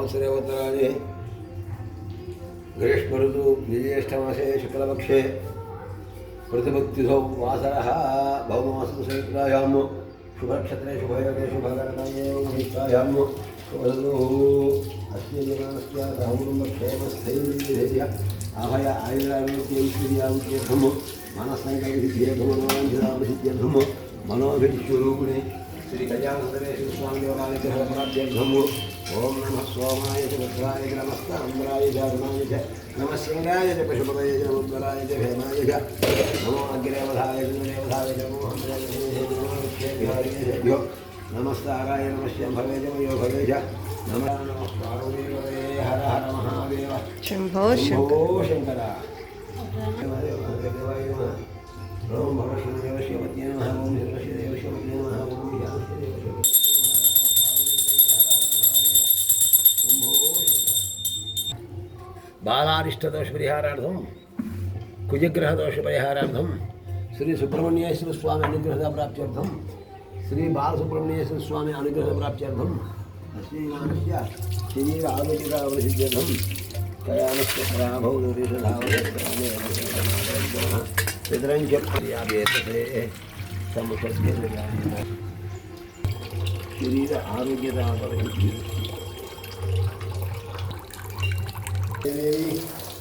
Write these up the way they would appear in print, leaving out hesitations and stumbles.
संवत्सरे उत्तरायणे ग्रीष्म ऋतु ज्येष्ठमासे शुक्लपक्षे प्रतिपत्तिसौ वासरः भौममासं संयुक्तायां शुभनक्षत्रे शुभयोगे शुभकरणाये निष्ठायां शुभऋतुः अस्य जीवनस्य सहकुटुम्बक्षेमस्थैर्यधैर्य अभय आयुरारोग्यैश्वर्यार्थं मनस्सङ्कल्पसिद्ध्यर्थं मनोवाञ्छितामसिद्ध्यर्थं मनोभिष्वरूपिणे श्री कल्याणसुंदरेश्वर स्वामी देवालयप्राप्त्यर्थम् ओम नमः सोमाय च भद्राय च नमस्ताम्राय च अरुणाय च नमः सिंहाय च पशुपतये च नमोद्वराय च भेमाय च नमो अग्रेवधाय च नरेवधाय च नमो हंसाय च नमो विहारिभ्यो नमस्ताराय नमस्यम्भवे च मयो भवे च नमः नमः पार्वतीपतये हर हर महादेव शंभो शंकर देवाय नमः ओम भगवते शिवपत्ये नमः ओम शिवदेव शिवपत्ये नमः ओम बालारिष्टदोषपरिहारार्थं कुजग्रहदोषपरिहारार्थं श्री सुब्रह्मण्येश्वर स्वामी अनुग्रहप्राप्त्यर्थं श्री बालसुब्रह्मण्येश्वर स्वामी अनुग्रहप्राप्त्यर्थं श्रीमानस्य शरीर आरोग्यसिद्ध्यर्थं कयानस्य पराभौ पितरञ्चर्याभ्येतते समुषस्य शरीर आरोग्यता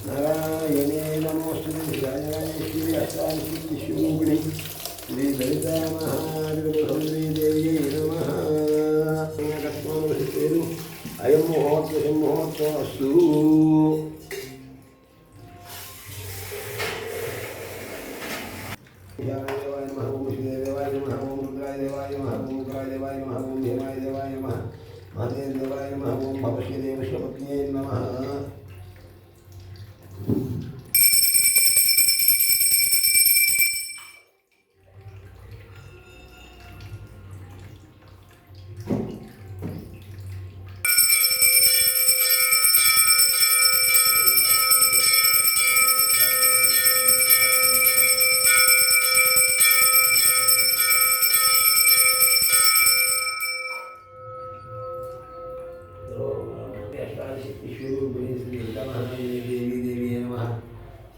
नारायणे नमोस्तुते राजेश्वरी अष्टादशीरूपिणी श्री ललिता महादेवी देव्यै नमः कस्मानुषितेरु अयं मुहूर्तोऽस्तु देवाय नमः ओम श्रीदेवाय नमः ओम रुद्राय देवाय नमः ओम उग्राय देवाय नमः ओम हेमाय देवाय नमः महादेव देवाय नमः ओम भवश्री देवस्य पत्न्यै नमः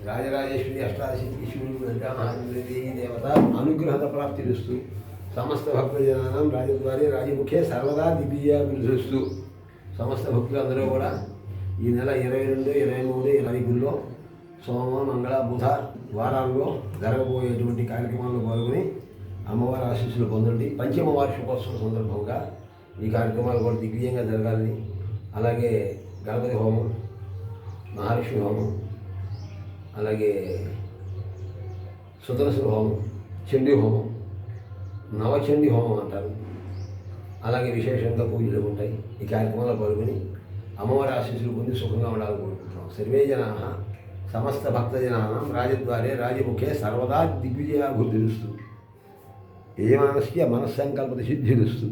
राजराजेश्वरी अष्टादशीश्वरी महादेवी देवता अनुग्रह प्राप्तिरस्तु समस्त भक्तजनानां राजद्वारे राजमुखे सर्वदा दिव्याभिवృద్ధిస్తూ సమస్త భక్తులందరూ కూడా ఈ నెల 22, 23, 24లో సోమ మంగళ బుధ వారాల్లో జరగబోయేటువంటి కార్యక్రమాల్లో పాల్గొని అమ్మవారి ఆశీస్సులు పొందండి. పంచమ వార్షికోత్సవం సందర్భంగా ఈ కార్యక్రమాలు కూడా దిగ్విజయంగా జరగాలని, అలాగే గణపతి హోమం, మహాలక్ష్మి హోమం, అలాగే సుదర్శన హోమం, చండీ హోమం, నవచండీ హోమం అంటారు. అలాగే విశేషంగా పూజలు ఉంటాయి. ఈ కార్యక్రమంలో పాల్గొని అమ్మవారి ఆశీస్సులు పొంది సుఖంగా ఉండాలని కోరుకుంటున్నాం. సర్వే జనాః సమస్త భక్తజనానాం రాజద్వారే రాజముఖే సర్వదా దిగ్విజయాభివృద్ధిరస్తు. యజమానస్య మనస్సంకల్పసిద్ధిరస్తు.